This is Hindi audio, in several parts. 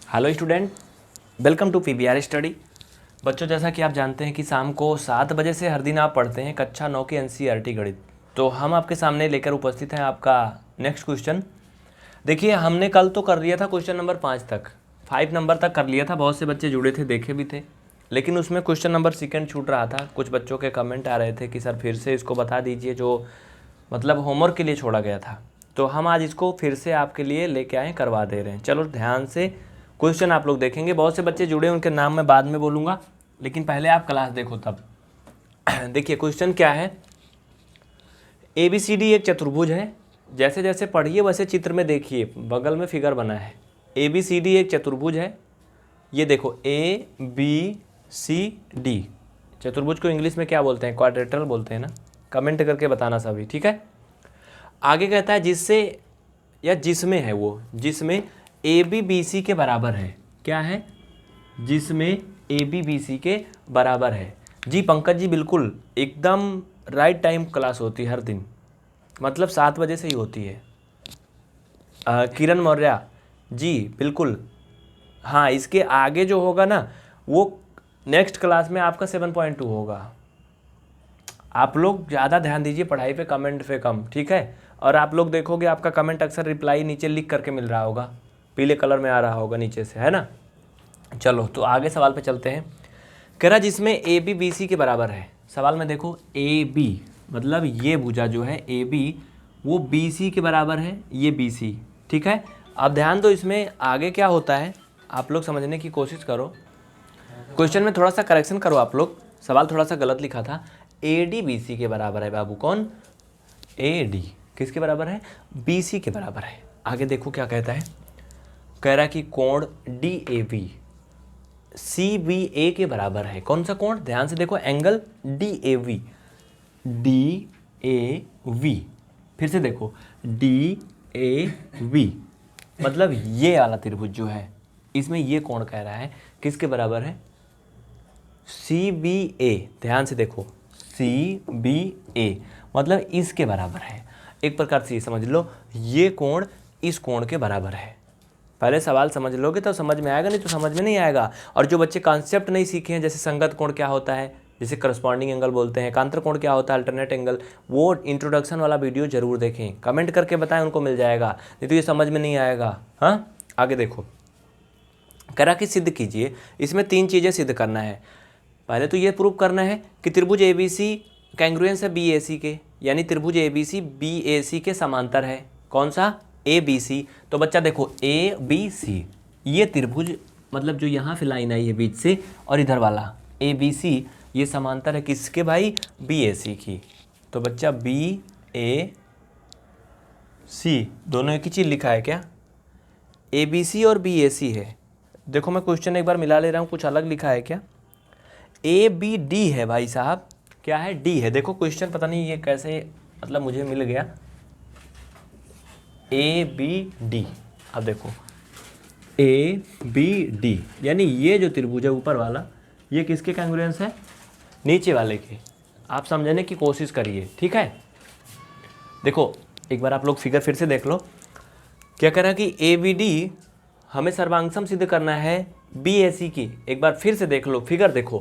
Hello student, welcome to PBR study. बच्चों, जैसा कि आप जानते हैं कि शाम को 7 बजे से हर दिन आप पढ़ते हैं कक्षा 9 के एनसीईआरटी गणित। तो हम आपके सामने लेकर उपस्थित हैं आपका नेक्स्ट क्वेश्चन। देखिए, हमने कल तो कर लिया था क्वेश्चन नंबर 5 तक, 5 नंबर तक कर लिया था। बहुत से बच्चे जुड़े थे, देखे भी थे, लेकिन उसमें क्वेश्चन नंबर 2 छूट रहा था। कुछ बच्चों के कमेंट आ रहे थे कि सर फिर से इसको बता दीजिए, जो मतलब होमवर्क के लिए छोड़ा गया था। तो हम आज इसको फिर से आपके लिए लेके आए, करवा दे रहे हैं। चलो ध्यान से क्वेश्चन आप लोग देखेंगे। बहुत से बच्चे जुड़े, उनके नाम मैं बाद में बोलूँगा, लेकिन पहले आप क्लास देखो तब। देखिए क्वेश्चन क्या है। ABCD एक चतुर्भुज है। जैसे जैसे पढ़िए वैसे चित्र में देखिए, बगल में फिगर बना है। ABCD एक चतुर्भुज है। ये देखो ABCD चतुर्भुज को इंग्लिश में क्या बोलते हैं? क्वाड्रिलेटरल बोलते हैं ना। कमेंट करके बताना सभी, ठीक है। आगे कहता है जिससे या जिसमें है वो, जिसमें AB BC के बराबर है। क्या है? जिसमें AB BC के बराबर है। जी पंकज जी, बिल्कुल एकदम राइट टाइम क्लास होती है हर दिन, मतलब 7 बजे से ही होती है। किरण मौर्य जी, बिल्कुल हाँ। इसके आगे जो होगा ना, वो नेक्स्ट क्लास में आपका 7.2 होगा। आप लोग ज़्यादा ध्यान दीजिए पढ़ाई पे, कमेंट पे कम, ठीक है। और आप लोग देखोगे आपका कमेंट अक्सर रिप्लाई नीचे लिख करके मिल रहा होगा, पीले कलर में आ रहा होगा नीचे से, है ना। चलो तो आगे सवाल पे चलते हैं। कह रहा जिसमें AB BC के बराबर है। सवाल में देखो AB मतलब ये भुजा जो है AB, वो BC के बराबर है, ये BC, ठीक है। अब ध्यान दो, इसमें आगे क्या होता है आप लोग समझने की कोशिश करो। क्वेश्चन में थोड़ा सा करेक्शन करो आप लोग, सवाल थोड़ा सा गलत लिखा था। AD BC के बराबर है बाबू। कौन? AD किसके बराबर है? BC के बराबर है। आगे देखो क्या कहता है। कह रहा कि कोण DAB CBA के बराबर है। कौन सा कोण? ध्यान से देखो, एंगल DAV। DAV फिर से देखो, DAV मतलब ये वाला त्रिभुज जो है, इसमें ये कोण कह रहा है किसके बराबर है? CBA। ध्यान से देखो, CBA मतलब इसके बराबर है। एक प्रकार से ये समझ लो, ये कोण इस कोण के बराबर है। पहले सवाल समझ लोगे तो समझ में आएगा, नहीं तो समझ में नहीं आएगा। और जो बच्चे कॉन्सेप्ट नहीं सीखे हैं, जैसे संगत कोण क्या होता है, जिसे करस्पॉन्डिंग एंगल बोलते हैं, एकांतर कोण क्या होता है, अल्टरनेट एंगल, वो इंट्रोडक्शन वाला वीडियो जरूर देखें। कमेंट करके बताएं, उनको मिल जाएगा, नहीं तो ये समझ में नहीं आएगा। हाँ, आगे देखो। करा कि सिद्ध कीजिए। इसमें 3 चीज़ें सिद्ध करना है। पहले तो ये प्रूव करना है कि त्रिभुज ABC कैंग्रुएंस है BAC के, यानी त्रिभुज ABC BAC के समांतर है। कौन सा? ABC। तो बच्चा देखो ABC, ये त्रिभुज मतलब जो यहाँ से लाइन आई है बीच से, और इधर वाला ABC, ये समांतर है किसके भाई? BAC की। तो बच्चा BAC दोनों एक ही चीज़ लिखा है क्या? ABC और BAC है। देखो मैं क्वेश्चन एक बार मिला ले रहा हूँ, कुछ अलग लिखा है क्या? ABD है भाई साहब। क्या है? D है। देखो क्वेश्चन पता नहीं ये कैसे मतलब मुझे मिल गया। ABD, अब देखो ABD यानी ये जो त्रिभुज है ऊपर वाला, ये किसके कांग्रुएंस है? नीचे वाले के। आप समझने की कोशिश करिए, ठीक है। देखो एक बार आप लोग फिगर फिर से देख लो। क्या कह रहा कि ABD हमें सर्वांगसम सिद्ध करना है BAC की। एक बार फिर से देख लो, फिगर देखो।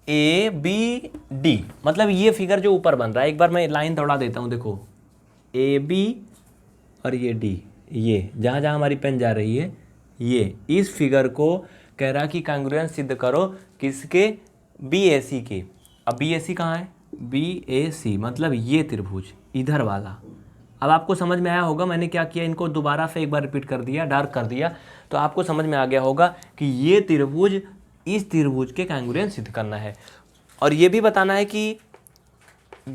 ABD मतलब ये फिगर जो ऊपर बन रहा है, एक बार मैं लाइन दौड़ा देता हूँ। देखो AB और ये D, ये जहाँ जहाँ हमारी पेन जा रही है, ये इस फिगर को कह रहा कि कांग्रुएंस सिद्ध करो किसके? BAC के। अब BAC कहाँ है? BAC मतलब ये त्रिभुज इधर वाला। अब आपको समझ में आया होगा मैंने क्या किया, इनको दोबारा से एक बार रिपीट कर दिया, डार्क कर दिया, तो आपको समझ में आ गया होगा कि ये त्रिभुज इस त्रिभुज के कांग्रुएंस सिद्ध करना है। और ये भी बताना है कि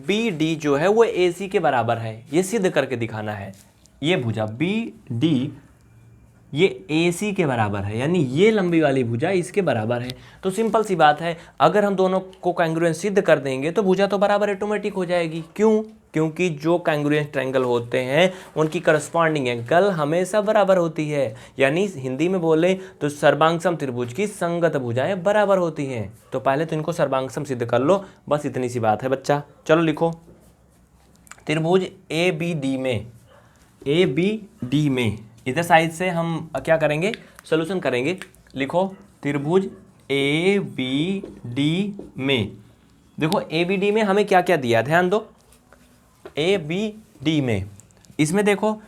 BD जो है वो AC के बराबर है, ये सिद्ध करके दिखाना है। ये भुजा BD ये AC के बराबर है, यानी ये लंबी वाली भुजा इसके बराबर है। तो सिंपल सी बात है, अगर हम दोनों को कांग्रुएंस सिद्ध कर देंगे तो भुजा तो बराबर ऑटोमेटिक हो जाएगी। क्यों? क्योंकि जो कांग्रुएंस ट्रायंगल होते हैं उनकी करस्पॉन्डिंग एंगल हमेशा बराबर होती है। यानी हिंदी में बोले तो सर्वांगसम त्रिभुज की संगत भुजाएं बराबर होती हैं। तो पहले तो इनको सर्वांगसम सिद्ध कर लो, बस इतनी सी बात है बच्चा। चलो लिखो, त्रिभुज ABD में इधर साइड से हम क्या करेंगे, सोल्यूशन करेंगे। लिखो त्रिभुज ए बी डी में, देखो ए बी डी में हमें क्या क्या दिया, ध्यान दो। ए बी डी में, इसमें देखो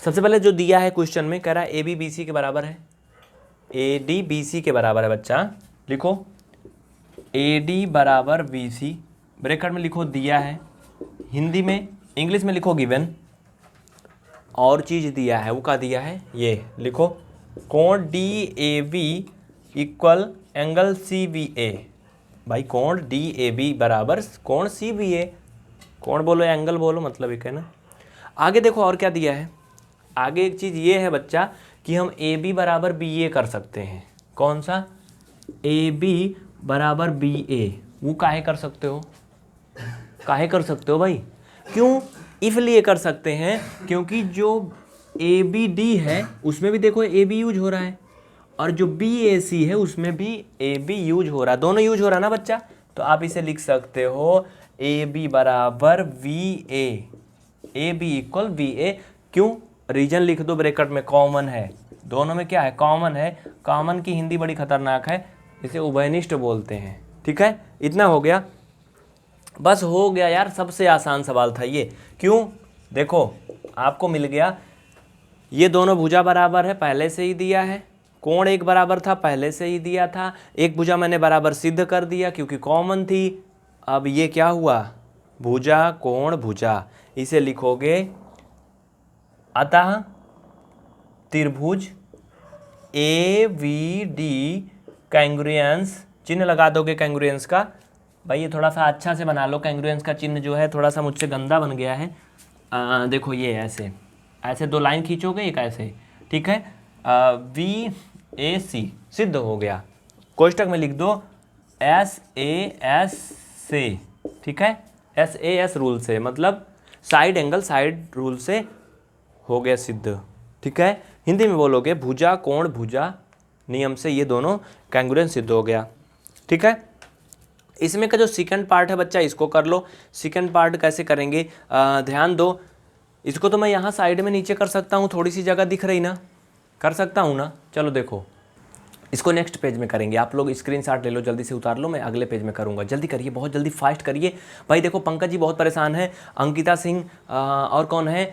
सबसे पहले जो दिया है क्वेश्चन में, कह रहा है ए बी बी सी के बराबर है, ए डी बी सी के बराबर है बच्चा। लिखो ए डी बराबर बी सी, ब्रैकेट में लिखो दिया है, हिंदी में, इंग्लिश में लिखो गिवन, और चीज़ दिया है, वो क्या दिया है, ये लिखो कोण D A B equal angle C B A. भाई कोण डी ए बी बराबर कोण सी बी ए, कोण बोलो एंगल बोलो, मतलब एक है ना। आगे देखो और क्या दिया है, आगे एक चीज़ ये है बच्चा कि हम ए बी बराबर बी ए कर सकते हैं। कौन सा, ए बी बराबर बी ए, वो काहे कर सकते हो, काहे कर सकते हो भाई, क्यों, इसलिए कर सकते हैं क्योंकि जो ए बी डी है उसमें भी देखो ए बी यूज हो रहा है, और जो बी ए सी है उसमें भी ए बी यूज हो रहा है, दोनों यूज हो रहा है ना बच्चा। तो आप इसे लिख सकते हो ए बी बराबर V A B equal V A. क्यों, रीजन लिख दो ब्रैकेट में, कॉमन है, दोनों में क्या है, कॉमन है। कॉमन की हिंदी बड़ी खतरनाक है, इसे उभयनिष्ठ बोलते हैं। ठीक है, इतना हो गया, बस हो गया यार, सबसे आसान सवाल था ये। क्यों, देखो आपको मिल गया, ये दोनों भुजा बराबर है, पहले से ही दिया है, कोण एक बराबर था, पहले से ही दिया था, एक भुजा मैंने बराबर सिद्ध कर दिया क्योंकि कॉमन थी। अब ये क्या हुआ, भुजा कोण भुजा, इसे लिखोगे अतः त्रिभुज ए वी डी कैंग्रुएंस, चिन्ह लगा दोगे कैंग्रुएंस का। भाई ये थोड़ा सा अच्छा से बना लो, कैंग्रुएंस का चिन्ह जो है थोड़ा सा मुझसे गंदा बन गया है। देखो ये ऐसे ऐसे दो लाइन खींचोगे, एक ऐसे, ठीक है। वी ए सी सिद्ध हो गया, कोष्टक में लिख दो एस ए एस से, ठीक है, एस ए एस रूल से, मतलब साइड एंगल साइड रूल से हो गया सिद्ध। ठीक है, हिंदी में बोलोगे भुजा कोण भुजा नियम से ये दोनों कैंग्रुएंस सिद्ध हो गया। ठीक है, इसमें का जो सेकंड पार्ट है बच्चा, इसको कर लो। सेकंड पार्ट कैसे करेंगे, ध्यान दो, इसको तो मैं यहाँ साइड में नीचे कर सकता हूँ, थोड़ी सी जगह दिख रही ना, कर सकता हूँ ना। चलो देखो, इसको नेक्स्ट पेज में करेंगे, आप लोग स्क्रीनशॉट ले लो, जल्दी से उतार लो, मैं अगले पेज में करूँगा। जल्दी करिए, बहुत जल्दी फास्ट करिए भाई। देखो पंकज जी बहुत परेशान है, अंकिता सिंह और कौन है,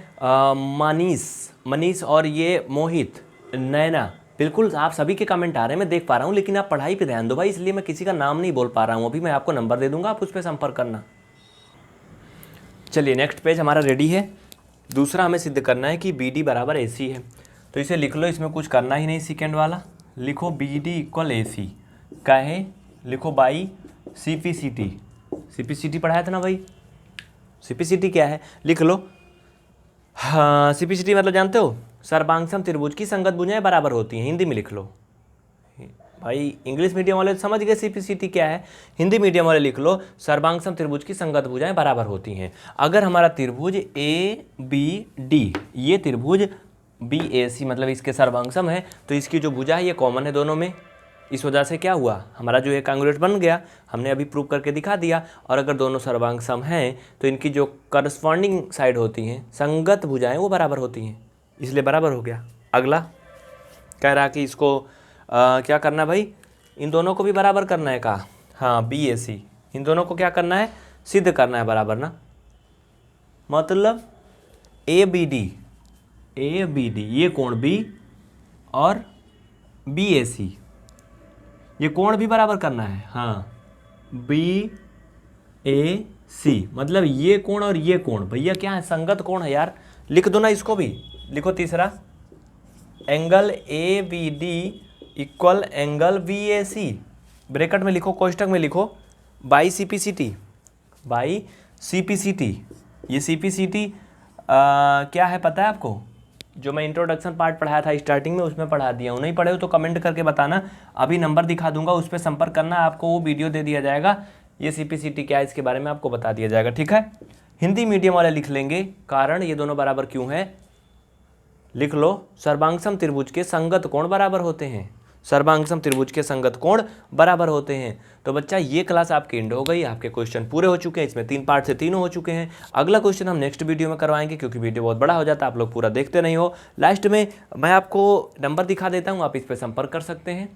मनीष और ये मोहित, नैना, बिल्कुल आप सभी के कमेंट आ रहे हैं, मैं देख पा रहा हूँ, लेकिन आप पढ़ाई पे ध्यान दो भाई, इसलिए मैं किसी का नाम नहीं बोल पा रहा हूँ। अभी मैं आपको नंबर दे दूंगा, आप उस पर संपर्क करना। चलिए नेक्स्ट पेज हमारा रेडी है। दूसरा हमें सिद्ध करना है कि बी डी बराबर ए सी है, तो इसे लिख लो, इसमें कुछ करना ही नहीं। सेकेंड वाला लिखो B D equal A C, कहे लिखो by C P C T. C P C T पढ़ाया था ना भाई, सी पी सी टी क्या है, लिख लो। हाँ, सी पी सी टी मतलब जानते हो, सर्वांगसम त्रिभुज की संगत भुजाएं बराबर होती हैं, हिंदी में लिख लो। भाई इंग्लिश मीडियम वाले समझ गए सी पी सी टी क्या है, हिंदी मीडियम वाले लिख लो, सर्वांगसम त्रिभुज की संगत भुजाएं बराबर होती हैं। अगर हमारा त्रिभुज ए बी डी, ये त्रिभुज बी ए सी मतलब इसके सर्वांगसम है, तो इसकी जो भुजा है ये कॉमन है दोनों में, इस वजह से क्या हुआ, हमारा जो ये कांग्रुएंट बन गया, हमने अभी प्रूव करके दिखा दिया। और अगर दोनों सर्वांगसम हैं तो इनकी जो करस्पॉन्डिंग साइड होती हैं, संगत भुजाएं, वो बराबर होती हैं, इसलिए बराबर हो गया। अगला कह रहा कि इसको क्या करना भाई, इन दोनों को भी बराबर करना है, कहा हाँ बी ए सी, इन दोनों को क्या करना है, सिद्ध करना है बराबर ना, मतलब ए बी डी ये कोण बी और बी ए सी ये कोण भी बराबर करना है। हाँ बी ए सी मतलब ये कोण और ये कोण, भैया क्या है, संगत कोण है यार, लिख दो ना इसको भी। लिखो तीसरा, angle A B D equal angle B A C, bracket में लिखो, कोष्टक में लिखो by C P C T, by C P C T. ये सी पी सी टी क्या है पता है आपको, जो मैं इंट्रोडक्शन पार्ट पढ़ाया था स्टार्टिंग में, उसमें पढ़ा दिया हूँ। नहीं पढ़े हो तो कमेंट करके बताना, अभी नंबर दिखा दूंगा, उस पर संपर्क करना, आपको वो वीडियो दे दिया जाएगा, ये सी पी सी टी क्या है इसके बारे में आपको बता दिया जाएगा। ठीक है, हिंदी मीडियम वाले लिख लेंगे, कारण ये दोनों बराबर क्यों है, लिख लो, सर्वांगसम त्रिभुज के संगत कोण बराबर होते हैं, सर्वांग सम त्रिभुज के संगत कोण बराबर होते हैं। तो बच्चा ये क्लास आपकी एंड हो गई, आपके क्वेश्चन पूरे हो चुके हैं, इसमें 3 पार्ट से तीनों हो चुके हैं। अगला क्वेश्चन हम नेक्स्ट वीडियो में करवाएंगे, क्योंकि वीडियो बहुत बड़ा हो जाता है, आप लोग पूरा देखते नहीं हो। लास्ट में मैं आपको नंबर दिखा देता हूँ, आप इस पर संपर्क कर सकते हैं।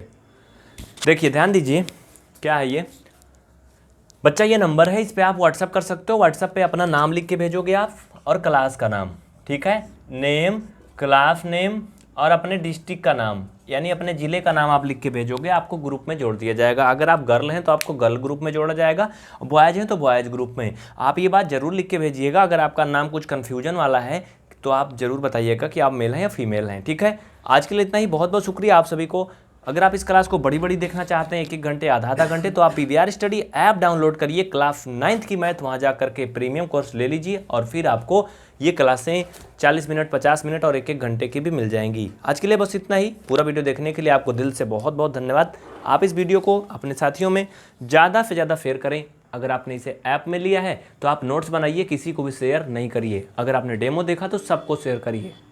देखिए ध्यान दीजिए, क्या है ये बच्चा, ये नंबर है, इस पर आप व्हाट्सअप कर सकते हो। व्हाट्सअप पे अपना नाम लिख के भेजोगे आप और क्लास का नाम, ठीक है, नेम, क्लास नेम और अपने डिस्ट्रिक्ट का नाम यानी अपने ज़िले का नाम आप लिख के भेजोगे, आपको ग्रुप में जोड़ दिया जाएगा। अगर आप गर्ल हैं तो आपको गर्ल ग्रुप में जोड़ा जाएगा, बॉयज़ हैं तो बॉयज़ ग्रुप में। आप ये बात ज़रूर लिख के भेजिएगा। अगर आपका नाम कुछ कन्फ्यूजन वाला है तो आप ज़रूर बताइएगा कि आप मेल हैं या फीमेल हैं, ठीक है। आज के लिए इतना ही, बहुत बहुत शुक्रिया आप सभी को। अगर आप इस क्लास को बड़ी बड़ी देखना चाहते हैं, 1-1 घंटे, आधा घंटे, तो आप PVR स्टडी ऐप डाउनलोड करिए, क्लास 9th की मैथ वहाँ जा करके प्रीमियम कोर्स ले लीजिए और फिर आपको ये क्लासें 40 मिनट, 50 मिनट और 1-1 घंटे की भी मिल जाएंगी। आज के लिए बस इतना ही। पूरा वीडियो देखने के लिए आपको दिल से बहुत बहुत धन्यवाद। आप इस वीडियो को अपने साथियों में ज़्यादा से ज़्यादा शेयर करें। अगर आपने इसे ऐप में लिया है तो आप नोट्स बनाइए, किसी को भी शेयर नहीं करिए। अगर आपने डेमो देखा तो सबको शेयर करिए।